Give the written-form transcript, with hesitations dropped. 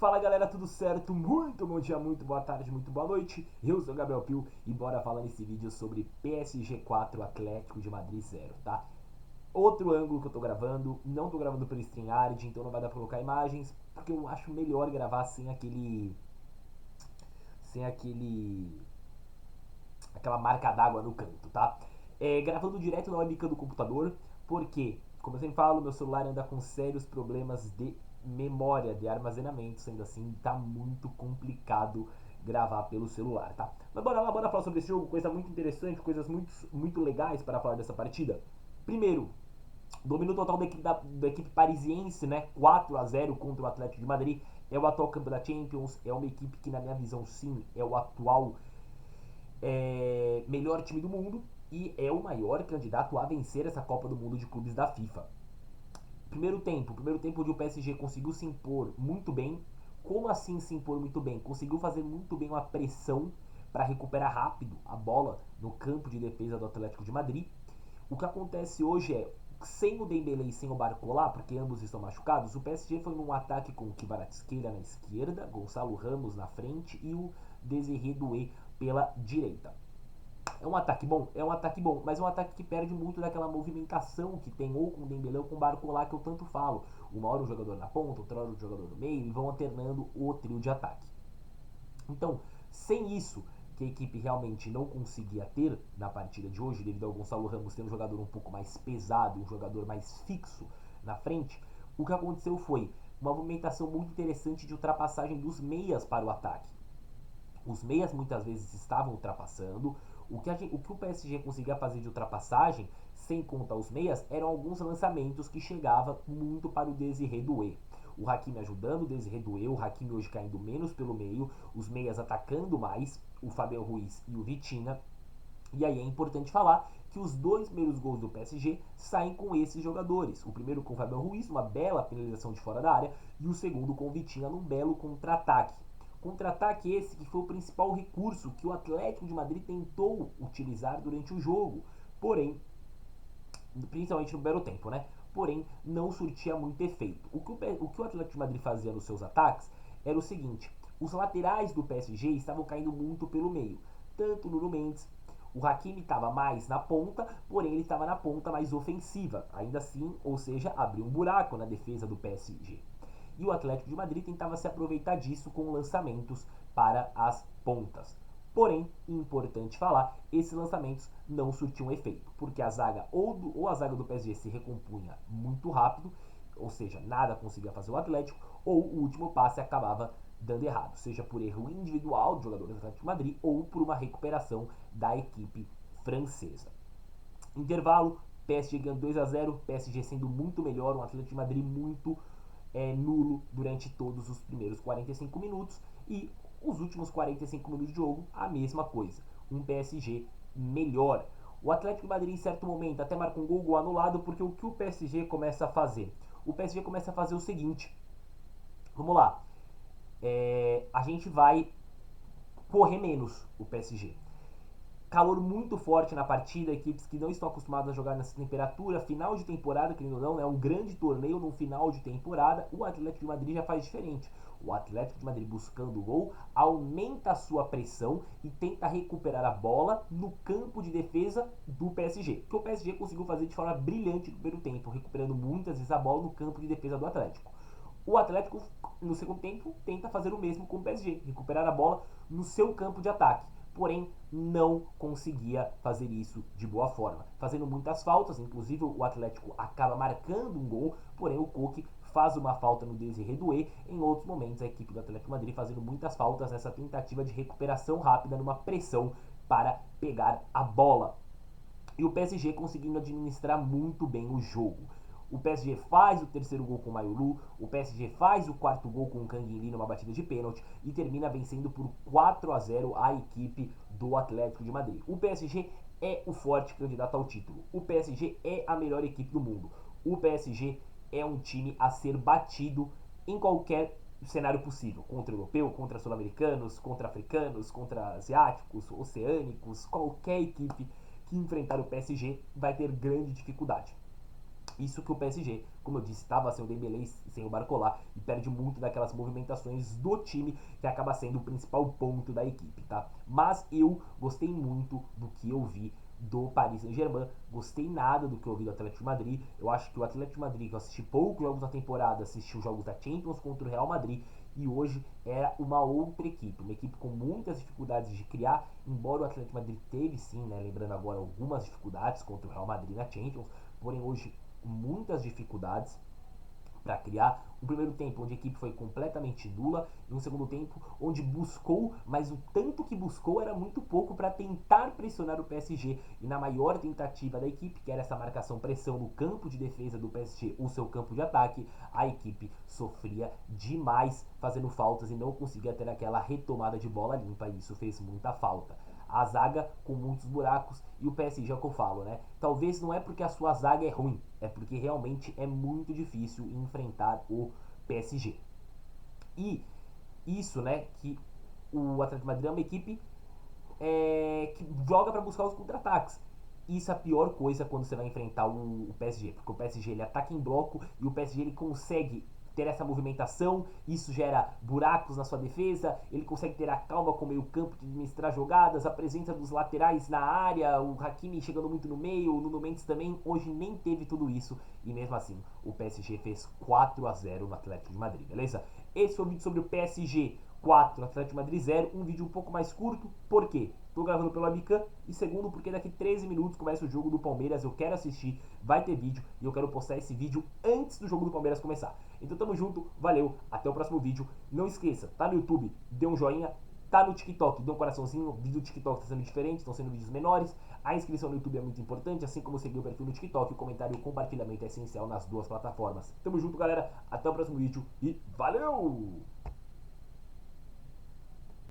Fala galera, tudo certo? Muito bom dia, muito boa tarde, muito boa noite. Eu sou o Gabriel Pio e bora falar nesse vídeo sobre PSG 4, Atlético de Madrid 0, tá? Outro ângulo que eu tô gravando, não tô gravando pelo StreamYard, então não vai dar pra colocar imagens, porque eu acho melhor gravar sem aquela marca d'água no canto, tá? Gravando direto na webcam do computador, porque, como eu sempre falo, meu celular anda com sérios problemas de memória, de armazenamento, sendo assim, tá muito complicado gravar pelo celular, tá? Mas bora lá, bora falar sobre esse jogo, coisa muito interessante, coisas muito legais para falar dessa partida. Primeiro, domínio total da equipe parisiense, né? 4-0 contra o Atlético de Madrid. É o atual campeão da Champions, é uma equipe que, na minha visão, sim, é o atual melhor time do mundo e é o maior candidato a vencer essa Copa do Mundo de Clubes da FIFA. Primeiro tempo onde o PSG conseguiu se impor muito bem. Como assim se impor muito bem? Conseguiu fazer muito bem uma pressão para recuperar rápido a bola no campo de defesa do Atlético de Madrid. O que acontece hoje é, sem o Dembélé e sem o Barcola, porque ambos estão machucados, o PSG foi num ataque com o Kvaratskhelia na esquerda, Gonçalo Ramos na frente e o Désiré Doué pela direita. É um ataque bom? É um ataque bom, mas é um ataque que perde muito daquela movimentação que tem ou com o Dembélé ou com o Barcola que eu tanto falo. Uma hora o jogador na ponta, outra hora o jogador no meio e vão alternando o trio de ataque. Então, sem isso, que a equipe realmente não conseguia ter na partida de hoje, devido ao Gonçalo Ramos ter um jogador um pouco mais pesado, um jogador mais fixo na frente, o que aconteceu foi uma movimentação muito interessante de ultrapassagem dos meias para o ataque. Os meias muitas vezes estavam ultrapassando. O que o PSG conseguia fazer de ultrapassagem, sem contar os meias, eram alguns lançamentos que chegavam muito para o Désiré Doué. O Hakimi ajudando o Désiré Doué, o Hakimi hoje caindo menos pelo meio, os meias atacando mais, o Fabian Ruiz e o Vitinha. E aí é importante falar que os dois primeiros gols do PSG saem com esses jogadores. O primeiro com o Fabian Ruiz, uma bela finalização de fora da área, e o segundo com o Vitinha num belo contra-ataque. Contra-ataque esse que foi o principal recurso que o Atlético de Madrid tentou utilizar durante o jogo. Porém, principalmente no primeiro tempo, né? Porém, não surtia muito efeito. O que o Atlético de Madrid fazia nos seus ataques era o seguinte: os laterais do PSG estavam caindo muito pelo meio. Tanto o Nuno Mendes, o Hakimi estava mais na ponta, porém ele estava na ponta mais ofensiva. Ainda assim, ou seja, abriu um buraco na defesa do PSG. E o Atlético de Madrid tentava se aproveitar disso com lançamentos para as pontas. Porém, importante falar, esses lançamentos não surtiam efeito, porque a zaga ou a zaga do PSG se recompunha muito rápido, ou seja, nada conseguia fazer o Atlético, ou o último passe acabava dando errado, seja por erro individual do jogador do Atlético de Madrid ou por uma recuperação da equipe francesa. Intervalo, PSG ganhando 2-0, PSG sendo muito melhor, um Atlético de Madrid muito nulo durante todos os primeiros 45 minutos e os últimos 45 minutos de jogo, a mesma coisa. Um PSG melhor. O Atlético de Madrid, em certo momento, até marca um gol anulado, porque o que o PSG começa a fazer? O PSG começa a fazer o seguinte: vamos lá, a gente vai correr menos o PSG. Calor muito forte na partida, equipes que não estão acostumadas a jogar nessa temperatura, final de temporada, querendo ou não, é um grande torneio no final de temporada, o Atlético de Madrid já faz diferente. O Atlético de Madrid buscando o gol, aumenta a sua pressão e tenta recuperar a bola no campo de defesa do PSG, que o PSG conseguiu fazer de forma brilhante no primeiro tempo, recuperando muitas vezes a bola no campo de defesa do Atlético. O Atlético, no segundo tempo, tenta fazer o mesmo com o PSG, recuperar a bola no seu campo de ataque. Porém, não conseguia fazer isso de boa forma, fazendo muitas faltas, inclusive o Atlético acaba marcando um gol, porém o Koke faz uma falta no Désiré Doué. Em outros momentos, a equipe do Atlético Madrid fazendo muitas faltas nessa tentativa de recuperação rápida, numa pressão para pegar a bola. E o PSG conseguindo administrar muito bem o jogo. O PSG faz o terceiro gol com o Mayulu, o PSG faz o quarto gol com o Kangin numa batida de pênalti e termina vencendo por 4-0 a equipe do Atlético de Madrid. O PSG é o forte candidato ao título. O PSG é a melhor equipe do mundo. O PSG é um time a ser batido em qualquer cenário possível, contra europeu, contra sul-americanos, contra africanos, contra asiáticos, oceânicos, qualquer equipe que enfrentar o PSG vai ter grande dificuldade. Isso que o PSG, como eu disse, estava sem o Dembélé e sem o Barcola e perde muito daquelas movimentações do time que acaba sendo o principal ponto da equipe, tá? Mas eu gostei muito do que eu vi do Paris Saint-Germain, gostei nada do que eu vi do Atlético de Madrid. Eu acho que o Atlético de Madrid, que eu assisti poucos jogos da temporada, assisti os jogos da Champions contra o Real Madrid e hoje é uma outra equipe, uma equipe com muitas dificuldades de criar, embora o Atlético de Madrid teve sim, né, lembrando agora algumas dificuldades contra o Real Madrid na Champions, porém hoje muitas dificuldades para criar. Um primeiro tempo onde a equipe foi completamente nula e um segundo tempo onde buscou, mas o tanto que buscou era muito pouco para tentar pressionar o PSG. E na maior tentativa da equipe, que era essa marcação-pressão no campo de defesa do PSG, o seu campo de ataque, a equipe sofria demais fazendo faltas e não conseguia ter aquela retomada de bola limpa e isso fez muita falta. A zaga com muitos buracos e o PSG é o que eu falo, né? Talvez não é porque a sua zaga é ruim, é porque realmente é muito difícil enfrentar o PSG. E isso, né, que o Atlético de Madrid é uma equipe que joga para buscar os contra-ataques. Isso é a pior coisa quando você vai enfrentar o PSG, porque o PSG ele ataca em bloco e o PSG ele consegue ter essa movimentação, isso gera buracos na sua defesa, ele consegue ter a calma com o meio campo de administrar jogadas, a presença dos laterais na área, o Hakimi chegando muito no meio, o Nuno Mendes também, hoje nem teve tudo isso, e mesmo assim, o PSG fez 4-0 no Atlético de Madrid, beleza? Esse foi o vídeo sobre o PSG 4, Atlético de Madrid 0, um vídeo um pouco mais curto, por quê? Tô gravando pelo webcam e segundo porque daqui 13 minutos começa o jogo do Palmeiras, eu quero assistir, vai ter vídeo e eu quero postar esse vídeo antes do jogo do Palmeiras começar. Então tamo junto, valeu, até o próximo vídeo. Não esqueça, tá no YouTube, dê um joinha, tá no TikTok, dê um coraçãozinho, o vídeo do TikTok tá sendo diferente, estão sendo vídeos menores. A inscrição no YouTube é muito importante, assim como seguir o perfil no TikTok, o comentário e o compartilhamento é essencial nas duas plataformas. Tamo junto, galera, até o próximo vídeo e valeu!